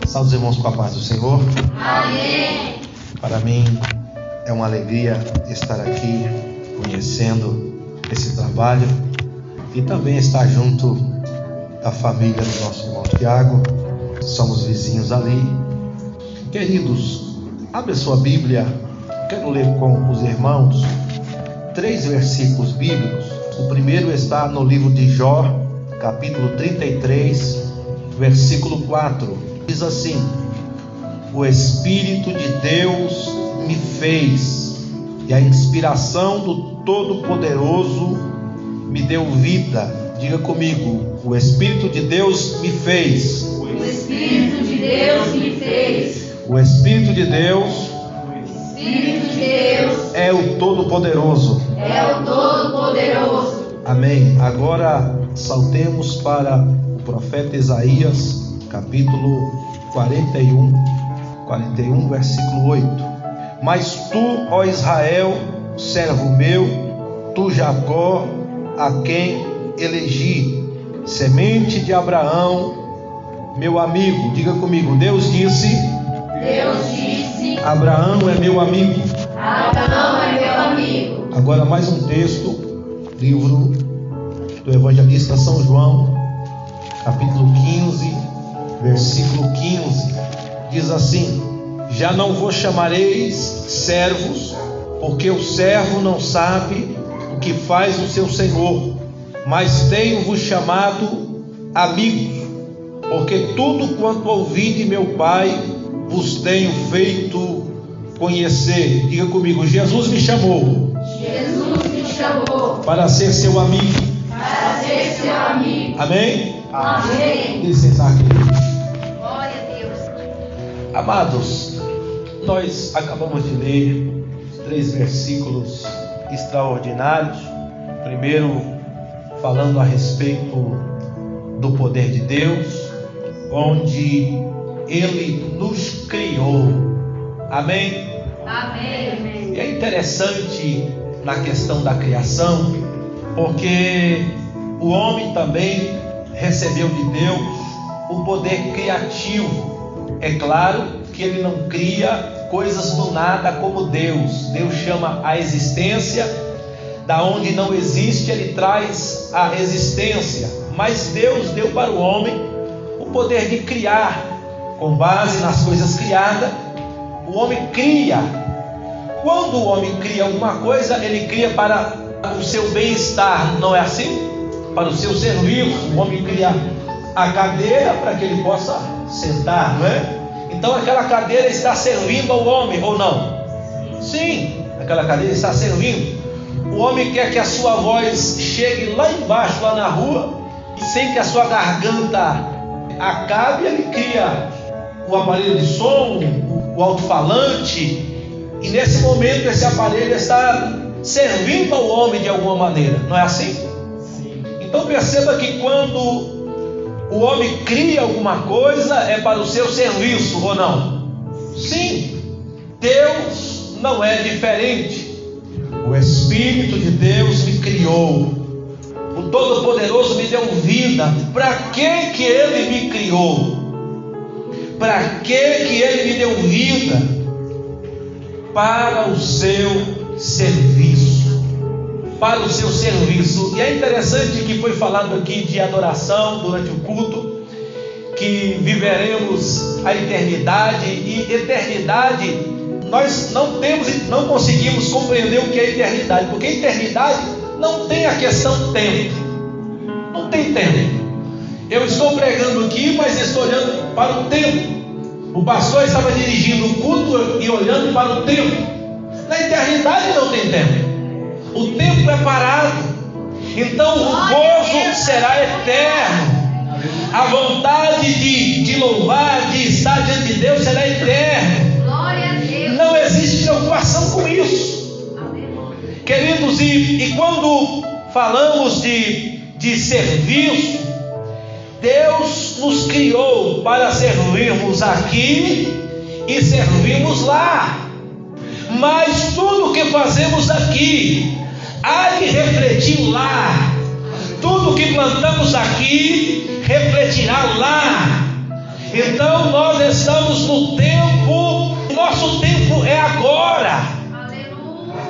Salve os irmãos com a paz do Senhor. Amém. Para mim é uma alegria estar aqui conhecendo esse trabalho e também estar junto da família do nosso irmão Tiago. Somos vizinhos ali. Queridos, abre sua Bíblia. Quero ler com os irmãos 3 versículos bíblicos. O primeiro está no livro de Jó, capítulo 33, versículo 4. Diz assim: o Espírito de Deus me fez, e a inspiração do Todo-Poderoso me deu vida. Diga comigo: o Espírito de Deus me fez. O Espírito de Deus me fez. O Espírito de Deus é o Todo-Poderoso. É o Todo-Poderoso. Amém. Agora saltemos para o profeta Isaías, capítulo 41, versículo 8. Mas tu, ó Israel, servo meu, tu Jacó, a quem elegi, semente de Abraão, meu amigo. Diga comigo: Deus disse, Abraão é meu amigo. Abraão é meu amigo. Agora mais um texto, livro do evangelista São João, capítulo 15, versículo 15, diz assim: já não vos chamareis servos, porque o servo não sabe o que faz o seu senhor, mas tenho-vos chamado amigos, porque tudo quanto ouvi de meu Pai vos tenho feito conhecer. Diga comigo: Jesus me chamou. Jesus me chamou Para ser seu amigo. para ser seu amigo. Amém? Amém. Licença aqui. Glória a Deus. Amados, nós acabamos de ler 3 versículos extraordinários. Primeiro, falando a respeito do poder de Deus, onde Ele nos criou. Amém? Amém. E é interessante na questão da criação, porque o homem também recebeu de Deus o poder criativo. É claro que ele não cria coisas do nada como Deus. Deus chama a existência, da onde não existe ele traz a existência. Mas Deus deu para o homem o poder de criar. Com base nas coisas criadas, o homem cria. Quando o homem cria alguma coisa, ele cria para o seu bem-estar, não é assim? Para o seu serviço. O homem cria a cadeira para que ele possa sentar, não é? Então aquela cadeira está servindo ao homem, ou não? Sim, aquela cadeira está servindo. O homem quer que a sua voz chegue lá embaixo, lá na rua, e sem que a sua garganta acabe, ele cria o aparelho de som, o alto-falante, e nesse momento esse aparelho está servindo ao homem de alguma maneira, não é assim? Sim. Então perceba que quando o homem cria alguma coisa é para o seu serviço, ou não? Sim. Deus não é diferente. O Espírito de Deus me criou. O Todo-Poderoso me deu vida. Para que Ele me criou? Para que Ele me deu vida? Para o seu serviço. Para o seu serviço. E é interessante que foi falado aqui de adoração durante o culto, que viveremos a eternidade. E eternidade, nós não temos e não conseguimos compreender o que é eternidade, porque eternidade não tem a questão tempo. Não tem tempo. Eu estou pregando aqui, mas estou olhando para o tempo. O pastor estava dirigindo o culto e olhando para o tempo. Na eternidade não tem tempo. O tempo é parado. Então o gozo será eterno. A vontade de louvar, de estar diante de Deus será eterno. Glória a Deus. Não existe preocupação com isso. Queridos, e quando falamos de serviço, Deus nos criou para servirmos aqui e servirmos lá. Mas tudo que fazemos aqui há de refletir lá. Tudo que plantamos aqui refletirá lá. Então nós estamos no tempo, nosso tempo é agora.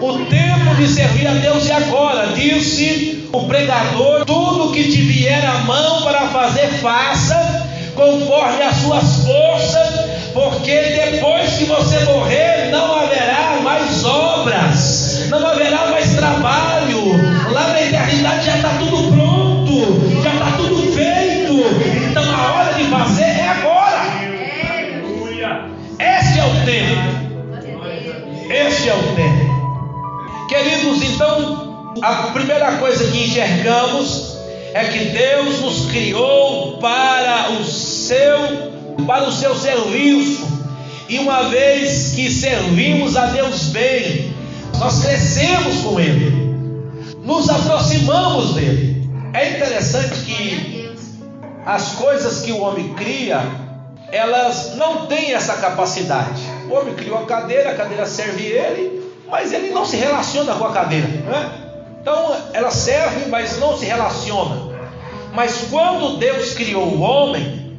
O tempo de servir a Deus é agora. Disse o pregador: tudo que te vier à mão para fazer, faça conforme as suas forças, porque depois que você morrer não haverá mais obras, não haverá mais trabalho. Lá na eternidade já está tudo pronto, já está tudo feito. Então a hora de fazer é agora. Este é o tempo. Este é o tempo. Queridos, então a primeira coisa que enxergamos é que Deus nos criou para o seu serviço. E uma vez que servimos a Deus bem, nós crescemos com Ele, nos aproximamos dele. É interessante que as coisas que o homem cria, elas não têm essa capacidade. O homem criou a cadeira serve ele, mas ele não se relaciona com a cadeira, né? Então ela serve, mas não se relaciona. Mas quando Deus criou o homem,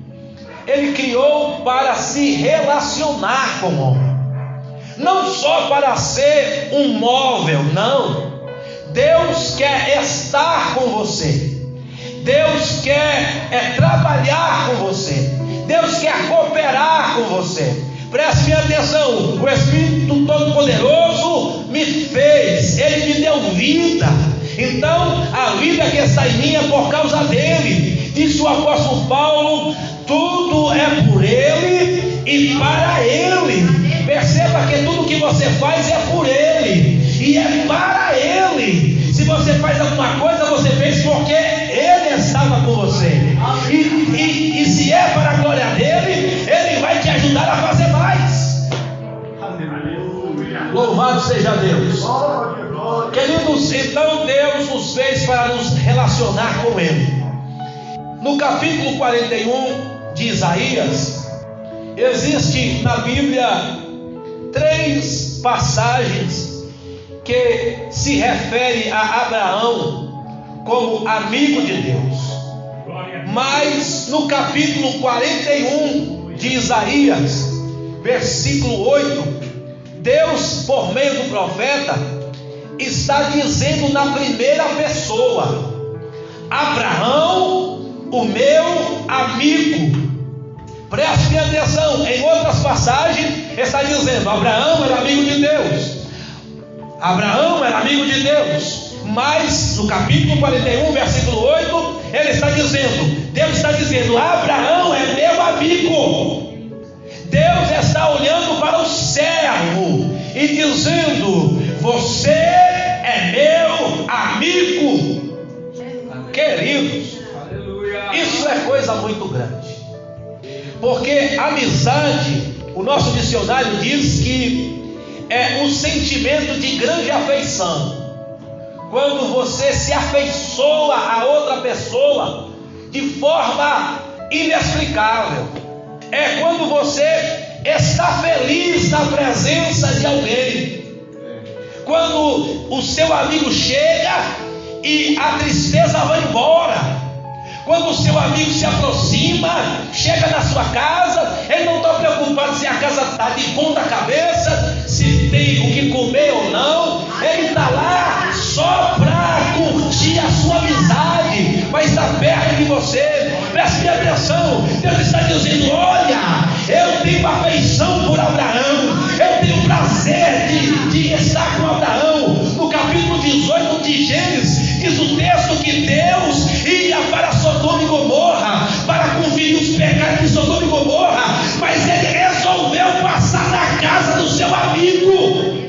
Ele criou para se relacionar com o homem, não só para ser um móvel, não. Deus quer estar com você, Deus quer trabalhar com você, Deus quer cooperar com você. Preste minha atenção: o Espírito Todo-Poderoso me fez, Ele me deu vida. Então a vida que está em mim é por causa dele. Disse o apóstolo Paulo: tudo é por Ele e para Ele. Perceba que tudo que você faz é por Ele e é para Ele. Se você faz alguma coisa, você fez porque Ele estava com você. E se é para a glória dele, Ele vai te ajudar a fazer mais. Louvado seja Deus. Queridos, então Deus nos fez para nos relacionar com Ele. No capítulo 41 de Isaías, existe na Bíblia 3 passagens que se referem a Abraão como amigo de Deus. Mas no capítulo 41 de Isaías, versículo 8, Deus, por meio do profeta, está dizendo na primeira pessoa: Abraão, o meu amigo. Preste atenção, em outras passagens está dizendo: Abraão era amigo de Deus, Abraão era amigo de Deus. Mas no capítulo 41, versículo 8, ele está dizendo, Deus está dizendo: Abraão é meu amigo. Deus está olhando para o servo e dizendo: você é meu amigo. Queridos, isso é coisa muito grande, porque amizade, o nosso dicionário diz que é um sentimento de grande afeição. Quando você se afeiçoa a outra pessoa de forma inexplicável, é quando você está feliz na presença de alguém. Quando o seu amigo chega e a tristeza vai embora. Quando o seu amigo se aproxima, chega na sua casa, ele não está preocupado se a casa está de ponta cabeça, se tem o que comer ou não. Ele está lá só para curtir a sua amizade, mas está perto de você. Preste atenção, Deus está dizendo: olha, eu tenho afeição por Abraão, eu tenho prazer de estar com Abraão. No capítulo 18 de Gênesis, diz o texto que Deus ia para Sodoma e Gomorra para conferir os pecados de Sodoma e Gomorra, mas ele resolveu passar na casa do seu amigo.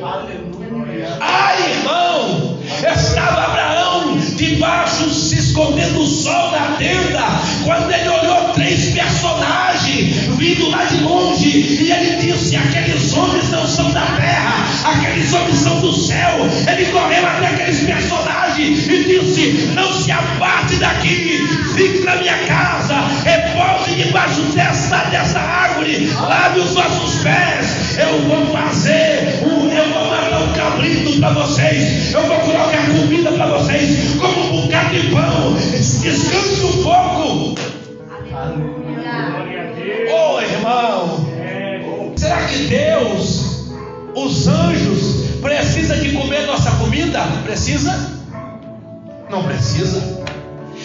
Irmão, estava Abraão debaixo, se escondendo do sol na tenda, quando ele olhou 3 personagens vindo lá de longe, e ele disse: aqueles homens não são da terra, aqueles homens são do céu. Ele correu até aqueles personagens e disse: não se aparte daqui, fique na minha casa, repouse debaixo dessa árvore, lave os vossos pés. Eu vou matar um cabrito para vocês, eu vou colocar comida para vocês, como um bocado de pão. Descanse um pouco. Oh, irmão, que Deus, os anjos, precisa de comer nossa comida? Precisa? Não precisa.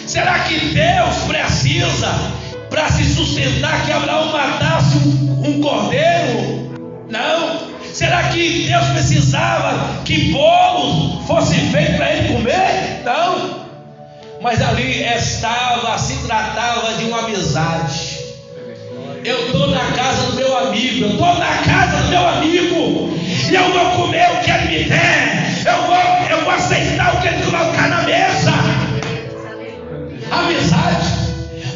Será que Deus precisa, para se sustentar, que Abraão matasse um cordeiro? Não. Será que Deus precisava que bolo fosse feito para ele comer? Não. Mas ali se tratava de uma amizade. Eu estou na casa do meu amigo, e eu vou comer o que ele me der, eu vou aceitar o que ele colocar na mesa. Amizade.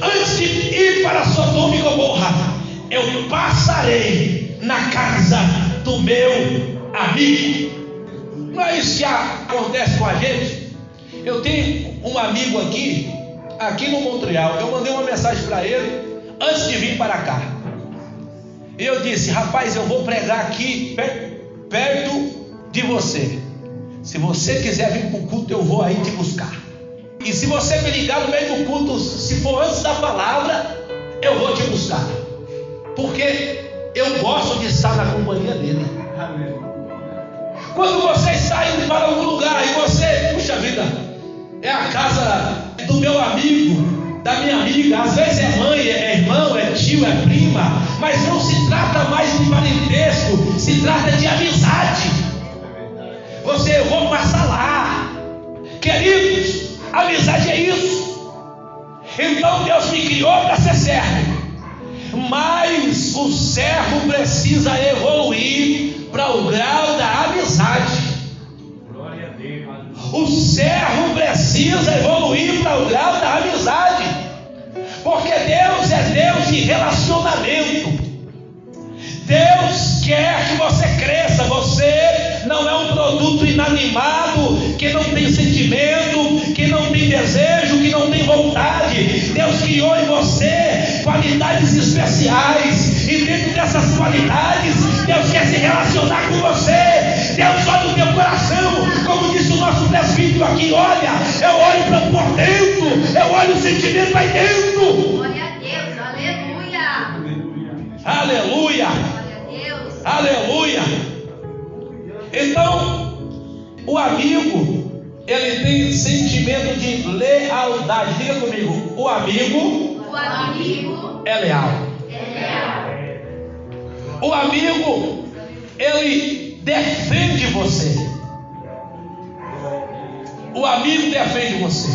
Antes de ir para Sodoma e Gomorra, eu passarei na casa do meu amigo. Não é isso que acontece com a gente? Eu tenho um amigo aqui no Montreal. Eu mandei uma mensagem para ele antes de vir para cá. E eu disse: rapaz, eu vou pregar aqui perto de você. Se você quiser vir para o culto, eu vou aí te buscar. E se você me ligar no meio do culto, se for antes da palavra, eu vou te buscar. Porque eu gosto de estar na companhia dele. Quando você está indo para algum lugar e você, puxa vida, é a casa do meu amigo, da minha amiga, às vezes é mãe, é irmão, é tio, é prima, mas não se trata mais de parentesco, se trata de amizade. Eu vou passar lá. Queridos, amizade é isso. Então Deus me criou para ser servo, mas o servo precisa evoluir para o grau da amizade. O servo precisa evoluir para o grau da amizade, porque Deus é Deus de relacionamento. Deus quer que você cresça. Você não é um produto inanimado, que não tem sentimento, que não tem desejo, que não tem vontade. Deus criou em você qualidades especiais, e dentro dessas qualidades, Deus quer se relacionar com você. Deus olha o teu coração, como disse o nosso presbítero aqui: olha, eu olho por dentro, eu olho o sentimento aí dentro. Glória a Deus, aleluia. Aleluia. Aleluia. Então, o amigo, ele tem sentimento de lealdade. Diga comigo: o amigo é leal. O amigo, ele defende você. O amigo defende você.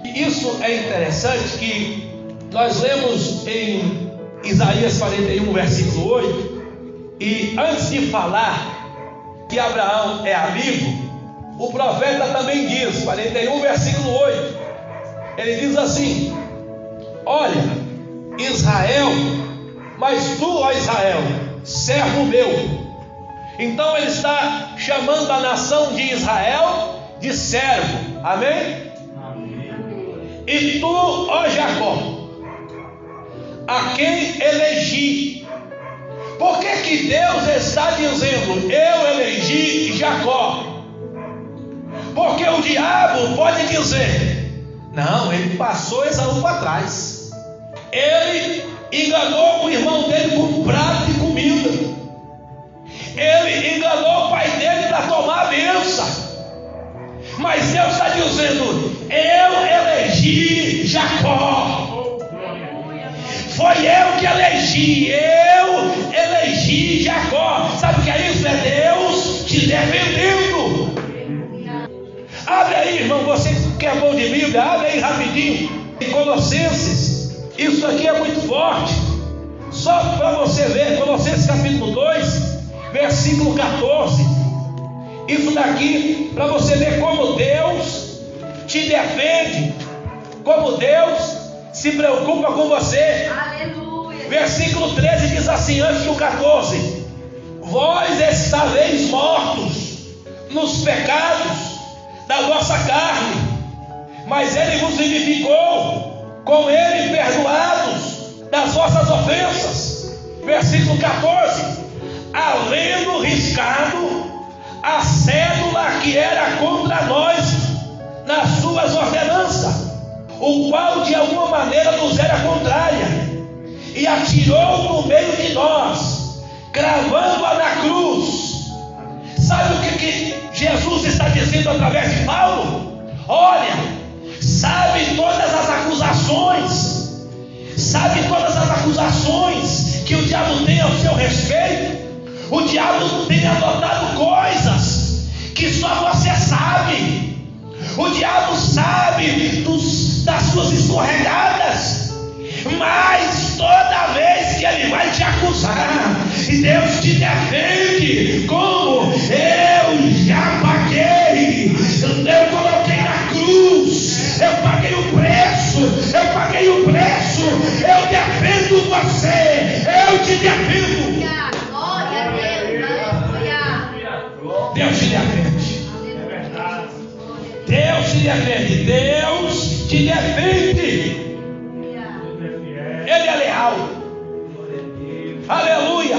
E isso é interessante, que nós lemos em Isaías 41, versículo 8. E antes de falar que Abraão é amigo, o profeta também diz, 41, versículo 8. Ele diz assim: olha, Israel, mas tu, ó Israel, servo meu. Então ele está chamando a nação de Israel de servo. Amém? E tu, ó Jacó, a quem elegi. Por que Deus está dizendo: eu elegi Jacó? Porque o diabo pode dizer: não, ele passou Esaú para trás. Ele enganou o irmão dele com um prato de comida. Ele enganou o pai dele para tomar a bênção. Mas Deus está dizendo: eu elegi Jacó. Foi eu que elegi. Eu elegi Jacó. Sabe o que é isso? É Deus te defendendo. Abre aí, irmão, você que é bom de Bíblia, abre aí rapidinho em Colossenses. Isso aqui é muito forte. Só para você ver, Colossenses capítulo 2, versículo 14. Isso daqui, para você ver como Deus te defende, como Deus se preocupa com você. Aleluia. Versículo 13 diz assim, antes do 14: vós estáveis mortos nos pecados da vossa carne, mas Ele vos vivificou, com Ele perdoados das vossas ofensas. Versículo 14: havendo riscado a cédula que era contra nós nas suas ordenanças, o qual de alguma maneira nos era contrária, e atirou no meio de nós, cravando Jesus está dizendo através de Paulo: olha, sabe todas as acusações que o diabo tem ao seu respeito. O diabo tem adotado coisas que só você sabe. O diabo sabe das suas escorregadas, mas toda vez que ele vai te acusar, e Deus te defende, como eu já paguei, eu coloquei na cruz, eu paguei o preço, eu defendo você, eu te defendo. Glória a Deus, aleluia. Deus te defende. Deus te defende. Deus te defende. Ele é leal. Aleluia.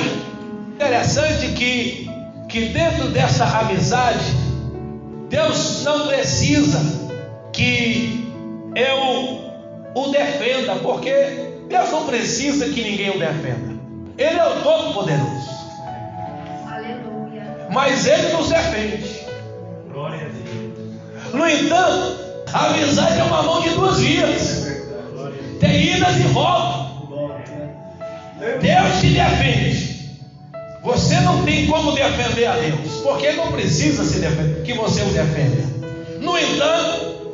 Interessante que dentro dessa amizade, Deus não precisa que eu o defenda, porque Deus não precisa que ninguém o defenda. Ele é o Todo-Poderoso. Aleluia. Mas Ele nos defende. Glória a Deus. No entanto, a amizade é uma mão de duas vias. Tem idas e voltas. Deus te defende. Você não tem como defender a Deus, porque não precisa se defender, que você o defenda. No entanto,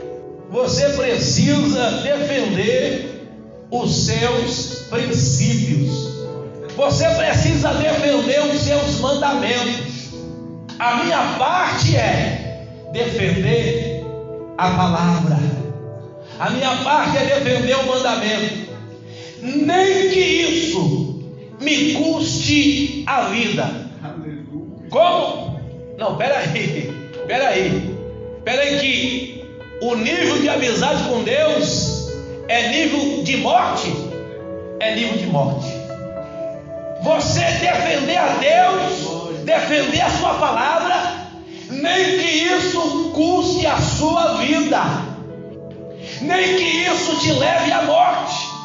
você precisa defender os seus princípios. Você precisa defender os seus mandamentos. A minha parte é defender a palavra. A minha parte é defender o mandamento. Nem que isso me custe a vida. Como? Não, peraí que o nível de amizade com Deus é nível de morte. É nível de morte. Você defender a Deus, defender a sua palavra, nem que isso custe a sua vida, nem que isso te leve à morte.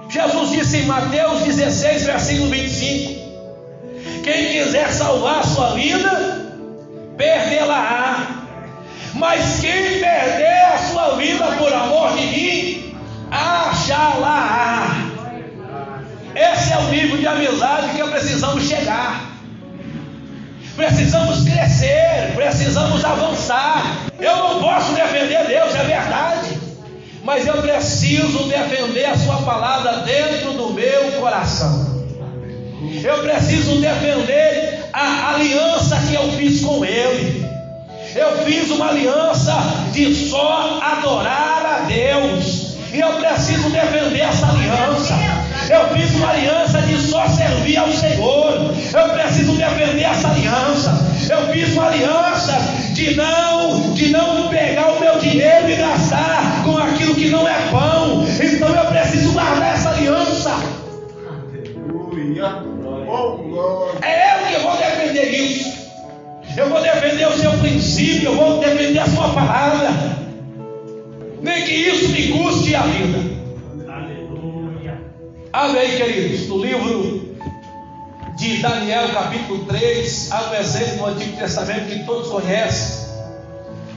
Jesus disse em Mateus 16, versículo 25: quem quiser salvar a sua vida, perdê-la-á. Mas quem perder a sua vida por amor de mim, achá-la-á. Esse é o nível de amizade que precisamos chegar. Precisamos crescer, precisamos avançar. Eu não posso defender Deus, é verdade, mas eu preciso defender a sua palavra dentro do meu coração. Eu preciso defender a aliança que eu fiz com Ele. Eu fiz uma aliança de só adorar a Deus, e eu preciso defender essa aliança. Eu fiz uma aliança de só servir ao Senhor. Eu preciso defender essa aliança. Eu fiz uma aliança de não pegar o meu dinheiro e gastar com aquilo que não é pão. Então eu preciso guardar essa aliança. Aleluia. Oh, glória. É eu que vou defender isso. Eu vou defender o seu princípio. Eu vou defender a sua palavra, nem que isso me custe a vida. Amém, queridos. No livro de Daniel, capítulo 3, há um exemplo no Antigo Testamento que todos conhecem,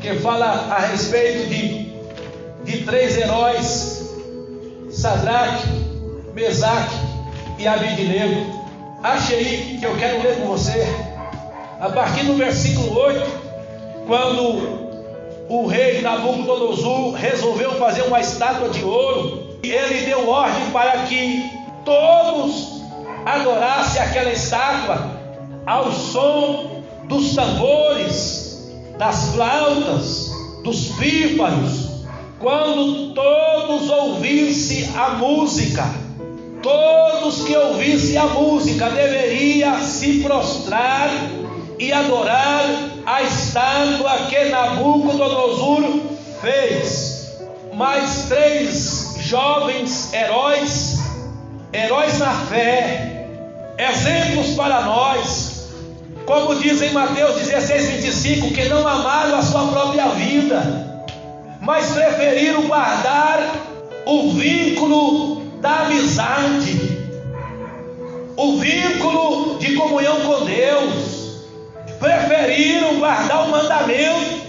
que fala a respeito de três heróis: Sadraque, Mesaque e Abednego. Ache aí que eu quero ler com você, a partir do versículo 8, quando o rei Nabucodonosor resolveu fazer uma estátua de ouro. Ele deu ordem para que todos adorassem aquela estátua ao som dos tambores, das flautas, dos pífaros. Quando todos ouvissem a música, todos que ouvissem a música deveriam se prostrar e adorar a estátua que Nabucodonosor fez. Mais três jovens heróis na fé, exemplos para nós, como diz em Mateus 16, 25, que não amaram a sua própria vida, mas preferiram guardar o vínculo da amizade, o vínculo de comunhão com Deus. preferiram guardar o mandamento,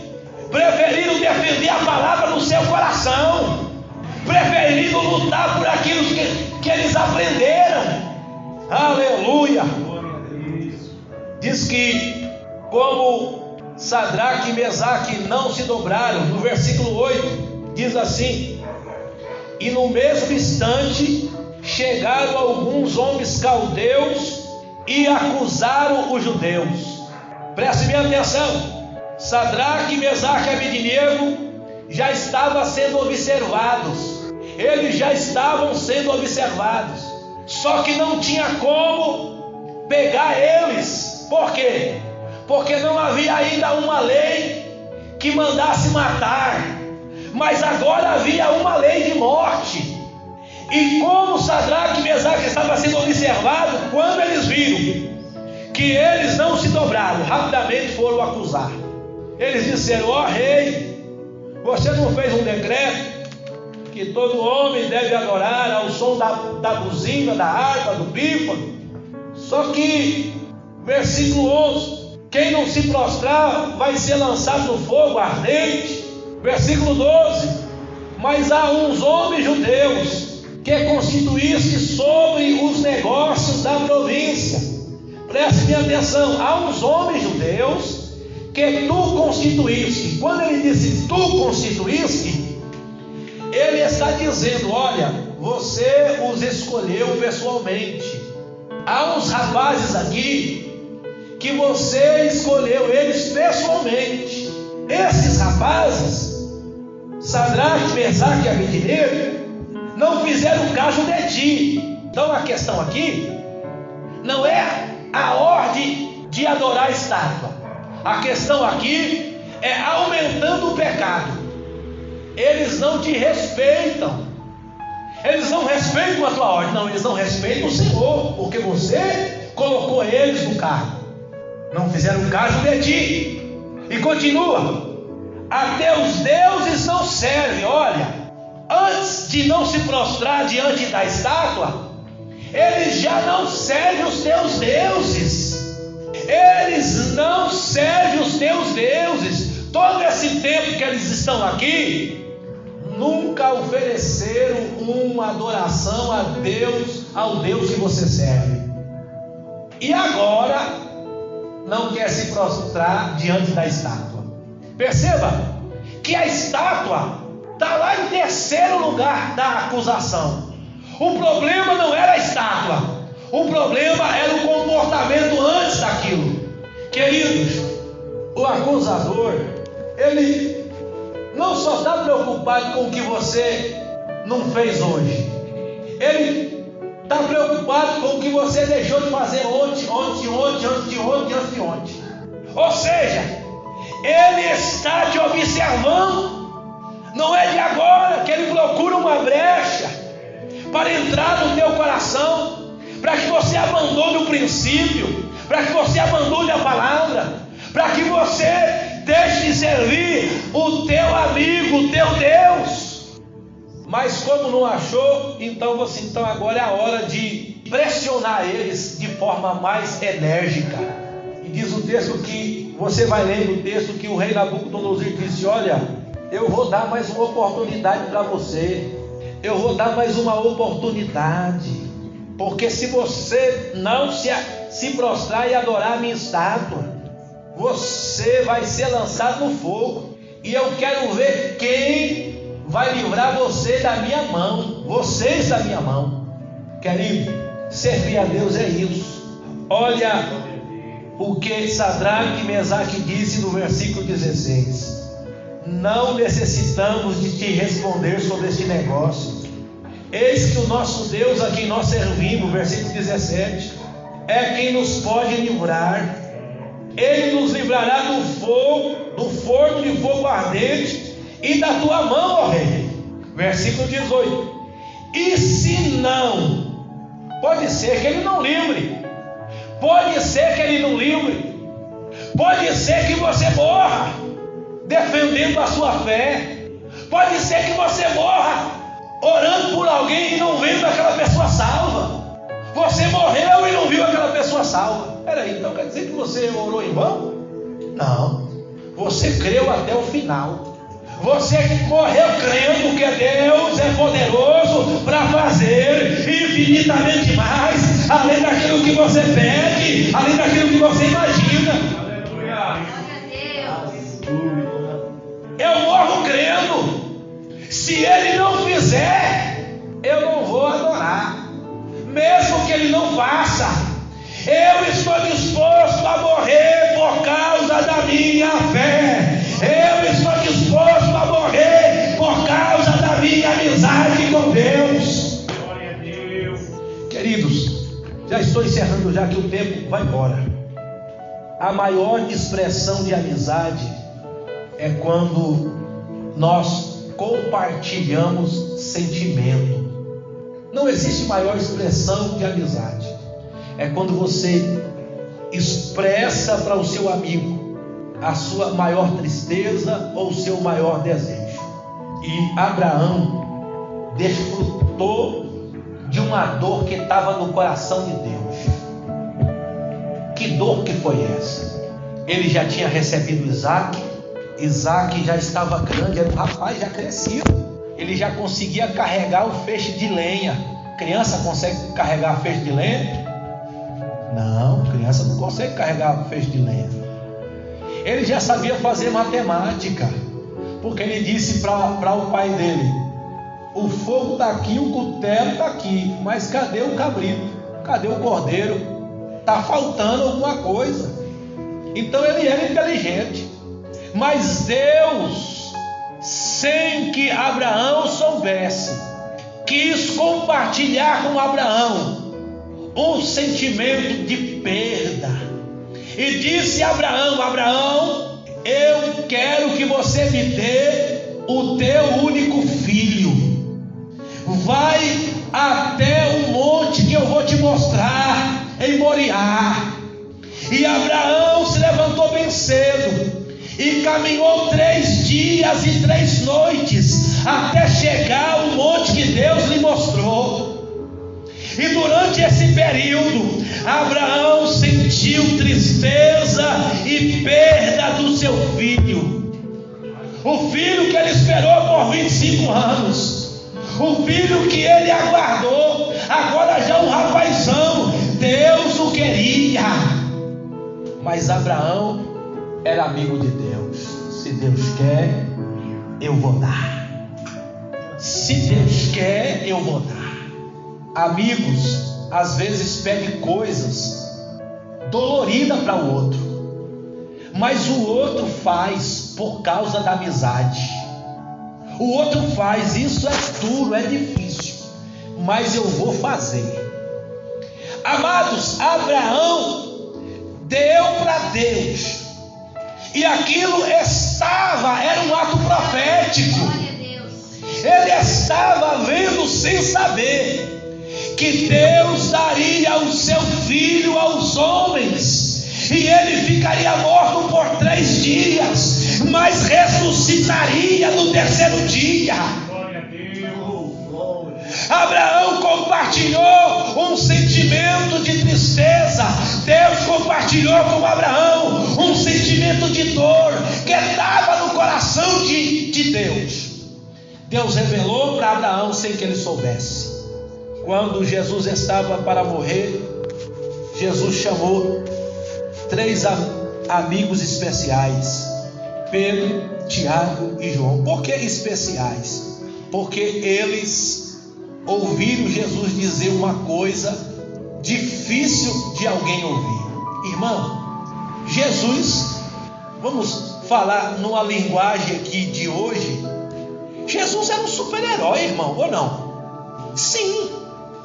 preferiram defender a palavra no seu coração, preferiram lutar por aquilo que eles aprenderam. Aleluia! Diz que como Sadraque e Mesaque não se dobraram, no versículo 8 diz assim: e no mesmo instante chegaram alguns homens caldeus e acusaram os judeus. Preste bem atenção, Sadraque, Mesaque e Abednego já estavam sendo observados, eles já estavam sendo observados, só que não tinha como pegar eles. Por quê? Porque não havia ainda uma lei que mandasse matar, mas agora havia uma lei de morte. E como Sadraque e Mesaque estavam sendo observados, quando eles viram que eles não se dobraram, rapidamente foram acusar. Eles disseram: ó rei, você não fez um decreto que todo homem deve adorar ao som da buzina, da harpa, do pífano? Só que, versículo 11, quem não se prostrar vai ser lançado no fogo ardente. Versículo 12, mas há uns homens judeus que constituísse sobre os negócios da província. Preste bem atenção, há uns homens judeus que tu constituíste. Quando ele disse tu constituíste, ele está dizendo: olha, você os escolheu pessoalmente. Há uns rapazes aqui que você escolheu eles pessoalmente. Esses rapazes, Sadraque, Mesaque e Abednego, não fizeram caso de ti. Então a questão aqui não é a ordem de adorar a estátua. A questão aqui é aumentando o pecado. Eles não te respeitam. Eles não respeitam a tua ordem. Não, eles não respeitam o Senhor, porque você colocou eles no cargo. Não fizeram caso de ti. E continua: a teus deuses não serve. Olha, antes de não se prostrar diante da estátua, eles já não servem os teus deuses. Eles não servem os teus deuses. Todo esse tempo que eles estão aqui, nunca ofereceram uma adoração a Deus, ao Deus que você serve. E agora não quer se prostrar diante da estátua. Perceba que a estátua está lá em terceiro lugar da acusação. O problema não era a estátua, o problema era o comportamento antes daquilo. Queridos, o acusador, ele não só está preocupado com o que você não fez hoje, ele está preocupado com o que você deixou de fazer ontem. Ou seja, ele está te observando. Não é de agora que ele procura uma brecha para entrar no teu coração, para que você abandone o princípio, para que você abandone a palavra, para que você deixe de servir o teu amigo, o teu Deus. Mas como não achou, então agora é a hora de pressionar eles de forma mais enérgica. E diz o texto que você vai ler no texto que o rei Nabucodonosor disse: olha, eu vou dar mais uma oportunidade para você. Eu vou dar mais uma oportunidade. Porque se você não se prostrar e adorar a minha estátua, você vai ser lançado no fogo. E eu quero ver quem vai livrar você da minha mão. Vocês da minha mão. Querido, servir a Deus é isso. Olha o que Sadraque, Mesaque disse no versículo 16: não necessitamos de te responder sobre este negócio. Eis que o nosso Deus, a quem nós servimos, versículo 17, é quem nos pode livrar. Ele nos livrará do forno de fogo ardente e da tua mão, ó rei. Versículo 18: e se não, pode ser que ele não livre. Pode ser que ele não livre. Pode ser que você morra defendendo a sua fé. Pode ser que você morra orando por alguém e não vendo aquela pessoa salva. Você morreu e não viu aquela pessoa salva. Peraí, então quer dizer que você orou em vão? Não, você creu até o final. Você morreu crendo que Deus é poderoso para fazer infinitamente mais, além daquilo que você pede, além daquilo que você imagina. Eu morro crendo. Se Ele não fizer, eu não vou adorar. Mesmo que Ele não faça, eu estou disposto a morrer por causa da minha fé. Eu estou disposto a morrer por causa da minha amizade com Deus. Glória a Deus. Queridos, já estou encerrando já que o tempo vai embora. A maior expressão de amizade é quando nós compartilhamos sentimento. Não existe maior expressão de amizade. É quando você expressa para o seu amigo a sua maior tristeza ou o seu maior desejo. E Abraão desfrutou de uma dor que estava no coração de Deus. Que dor que foi essa? Ele já tinha recebido Isaac. Isaac já estava grande, era um rapaz já crescido. Ele já conseguia carregar o feixe de lenha. Criança consegue carregar feixe de lenha? Não, criança não consegue carregar o feixe de lenha. Ele já sabia fazer matemática, porque ele disse para o pai dele: o fogo está aqui, o cutelo está aqui, mas cadê o cabrito? Cadê o cordeiro? Está faltando alguma coisa. Então ele era inteligente, mas Deus, sem que Abraão soubesse, quis compartilhar com Abraão um sentimento de perda. E disse a Abraão: Abraão, eu quero que você me dê o teu único filho. Vai até o monte que eu vou te mostrar em Moriá. E Abraão se levantou bem cedo e caminhou 3 dias e 3 noites até chegar ao monte que Deus lhe mostrou. E durante esse período, Abraão sentiu tristeza e perda do seu filho. O filho que ele esperou por 25 anos. O filho que ele aguardou. Agora já um rapazão. Deus o queria. Mas Abraão era amigo de Deus. Se Deus quer, eu vou dar. Se Deus quer, eu vou dar. Amigos, às vezes pedem coisas doloridas para o outro, mas o outro faz por causa da amizade. O outro faz, isso é duro, é difícil, mas eu vou fazer. Amados, Abraão deu para Deus, e aquilo era um ato profético. Ele estava vendo sem saber que Deus daria o seu filho aos homens, e ele ficaria morto por 3 dias, mas ressuscitaria no 3º dia. Glória a Deus. Abraão compartilhou um sentimento de tristeza. Deus compartilhou com Abraão um sentimento de dor que estava no coração de Deus. Deus revelou para Abraão sem que ele soubesse. Quando Jesus estava para morrer, Jesus chamou 3 amigos especiais: Pedro, Tiago e João. Por que especiais? Porque eles ouviram Jesus dizer uma coisa difícil de alguém ouvir. Irmão, Jesus, vamos falar numa linguagem aqui de hoje, Jesus era um super-herói, irmão, ou não? Sim.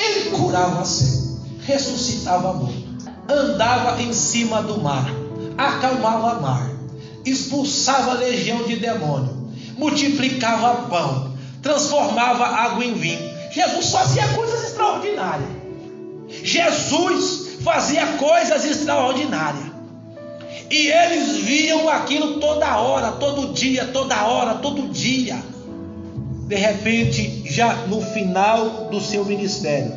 Ele curava cego, ressuscitava morto, andava em cima do mar, acalmava mar, expulsava legião de demônio, multiplicava pão, transformava água em vinho. Jesus fazia coisas extraordinárias. Jesus fazia coisas extraordinárias. E eles viam aquilo toda hora, todo dia, toda hora, todo dia. De repente, já no final do seu ministério,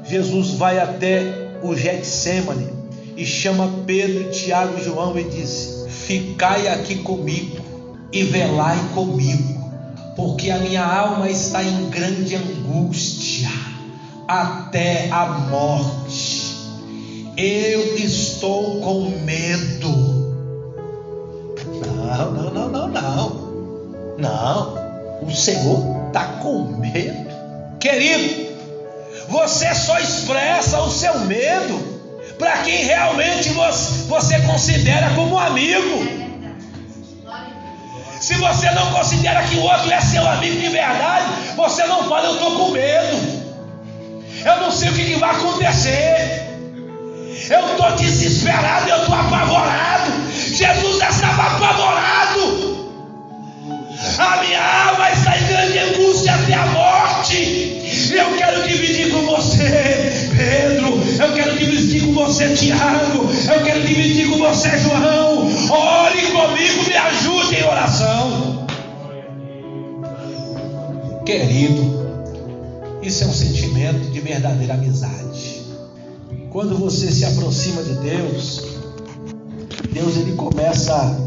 Jesus vai até o Getsêmani e chama Pedro, Tiago e João e diz: ficai aqui comigo e velai comigo, porque a minha alma está em grande angústia até a morte. Eu estou com medo. Não, o Senhor está com medo. Querido, você só expressa o seu medo para quem realmente você considera como amigo. Se você não considera que o outro é seu amigo de verdade, você não fala, eu estou com medo, eu não sei o que vai acontecer, eu estou desesperado, eu estou apavorado. Jesus estava apavorado. A minha alma está em grande angústia até a morte. Eu quero dividir com você, Pedro. Eu quero dividir com você, Tiago. Eu quero dividir com você, João. Ore comigo, me ajude em oração. Querido, isso é um sentimento de verdadeira amizade. Quando você se aproxima de Deus, ele começa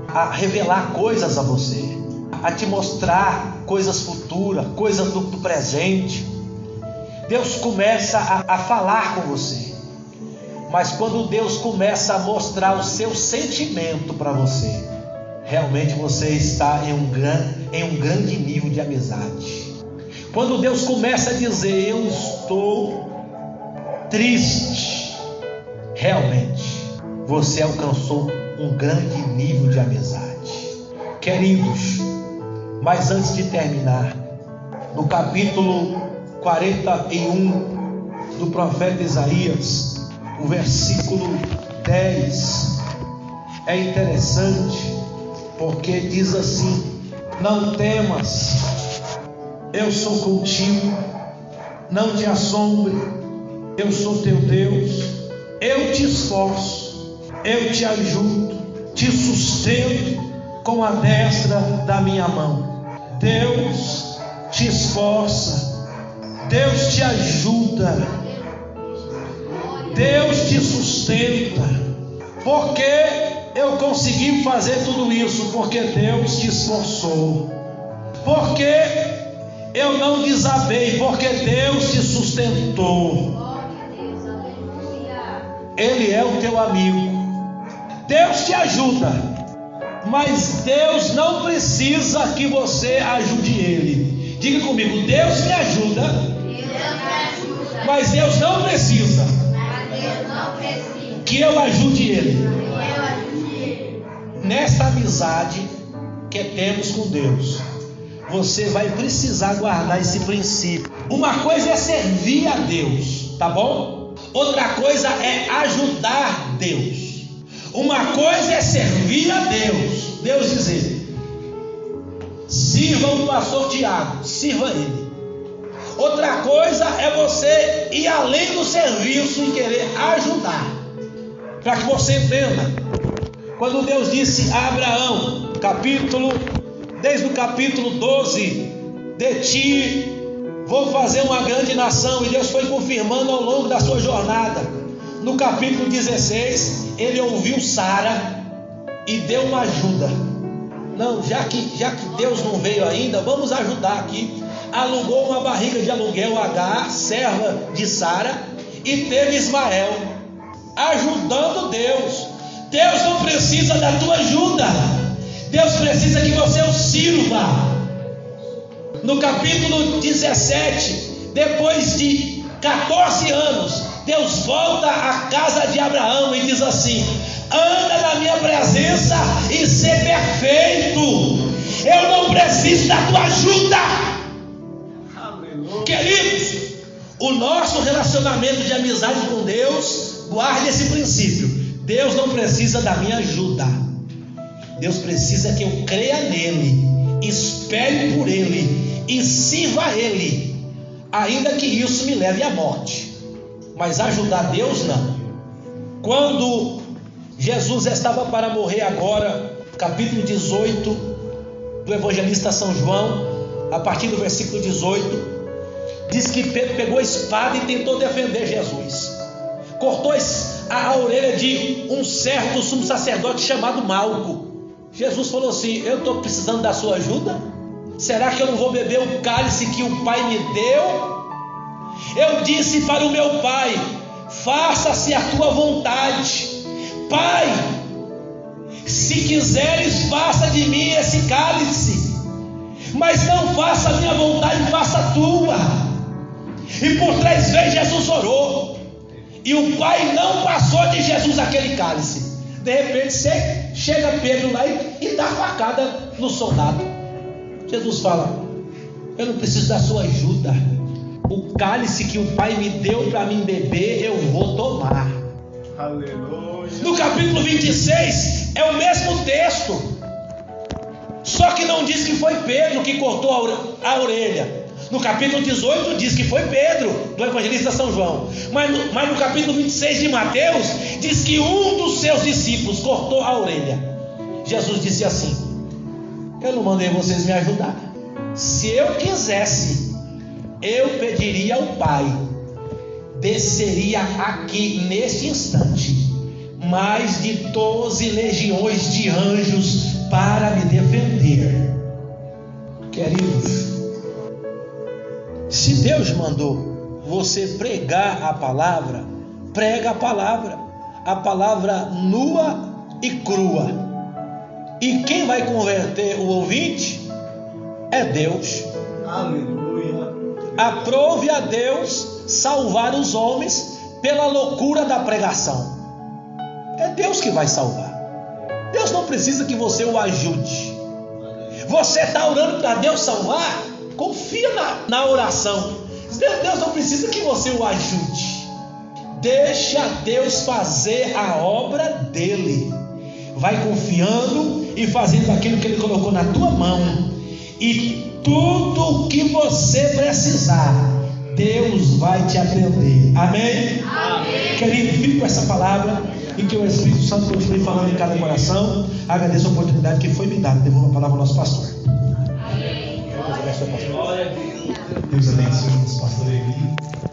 a revelar coisas a você, a te mostrar coisas futuras, coisas do presente. Deus começa a falar com você. Mas quando Deus começa a mostrar o seu sentimento para você, realmente você está em um grande nível de amizade. Quando Deus começa a dizer, eu estou triste, realmente você alcançou um grande nível de amizade. Queridos, mas antes de terminar, no capítulo 41 do profeta Isaías, o versículo 10 é interessante, porque diz assim: não temas, eu sou contigo, não te assombre, eu sou teu Deus, eu te esforço, eu te ajudo, te sustento com a destra da minha mão. Deus te esforça, Deus te ajuda, Deus te sustenta. Porque eu consegui fazer tudo isso? Porque Deus te esforçou. Porque eu não desabei? Porque Deus te sustentou. Ele é o teu amigo. Deus te ajuda, mas Deus não precisa que você ajude Ele. Diga comigo: Deus me ajuda, mas Deus não precisa que eu ajude Ele. Nesta amizade que temos com Deus, você vai precisar guardar esse princípio. Uma coisa é servir a Deus, tá bom? Outra coisa é ajudar Deus. Uma coisa é servir a Deus. Deus dizer: sirva o pastor Tiago, sirva ele. Outra coisa é você ir além do serviço e querer ajudar. Para que você entenda, quando Deus disse a Abraão, desde o capítulo 12, de ti vou fazer uma grande nação, e Deus foi confirmando ao longo da sua jornada. No capítulo 16, ele ouviu Sara e deu uma ajuda. Não, já que Deus não veio ainda, vamos ajudar aqui. Alugou uma barriga de aluguel, Agar, serva de Sara, e teve Ismael, ajudando Deus. Deus não precisa da tua ajuda, Deus precisa que você o sirva. No capítulo 17, depois de 14 anos, Deus volta à casa de Abraão e diz assim: anda na minha presença e ser perfeito. Eu não preciso da tua ajuda. Aleluia. Queridos, o nosso relacionamento de amizade com Deus, guarde esse princípio: Deus não precisa da minha ajuda. Deus precisa que eu creia nele, espere por ele e sirva a ele, ainda que isso me leve à morte. Mas ajudar Deus não. Quando Jesus estava para morrer agora, capítulo 18 do evangelista São João, a partir do versículo 18, diz que Pedro pegou a espada e tentou defender Jesus. cortou a orelha de um certo sumo sacerdote chamado Malco. Jesus falou assim: eu estou precisando da sua ajuda? Será que eu não vou beber o cálice que o Pai me deu? Eu disse para o meu Pai: faça-se a tua vontade. Pai, se quiseres, faça de mim esse cálice, mas não faça a minha vontade, faça a tua. E por 3 vezes Jesus orou, e o Pai não passou de Jesus aquele cálice. De repente chega Pedro lá e dá facada no soldado. Jesus fala: eu não preciso da sua ajuda. O cálice que o Pai me deu para mim beber, eu vou tomar. Aleluia. No capítulo 26 é o mesmo texto, só que não diz que foi Pedro que cortou a orelha. No capítulo 18 diz que foi Pedro, do evangelista São João. Mas no capítulo 26 de Mateus diz que um dos seus discípulos cortou a orelha. Jesus disse assim: eu não mandei vocês me ajudar. Se eu quisesse, eu pediria ao Pai, desceria aqui neste instante mais de 12 legiões de anjos para me defender. Queridos, se Deus mandou você pregar a palavra, prega a palavra nua e crua. E quem vai converter o ouvinte é Deus. Aleluia. Aprove a Deus salvar os homens pela loucura da pregação. É Deus que vai salvar. Deus não precisa que você o ajude. Você está orando para Deus salvar? Confia na oração. Deus não precisa que você o ajude. Deixa Deus fazer a obra dele. Vai confiando e fazendo aquilo que ele colocou na tua mão. E tudo o que você precisar, Deus vai te atender. Amém? Amém. Querido, fique com essa palavra e que o Espírito Santo continue falando em cada coração. Agradeço a oportunidade que foi me dada. Devolvo a palavra ao nosso pastor. Amém. Deus abençoe, pastor. Glória a Deus. Deus abençoe o nosso pastor Eli.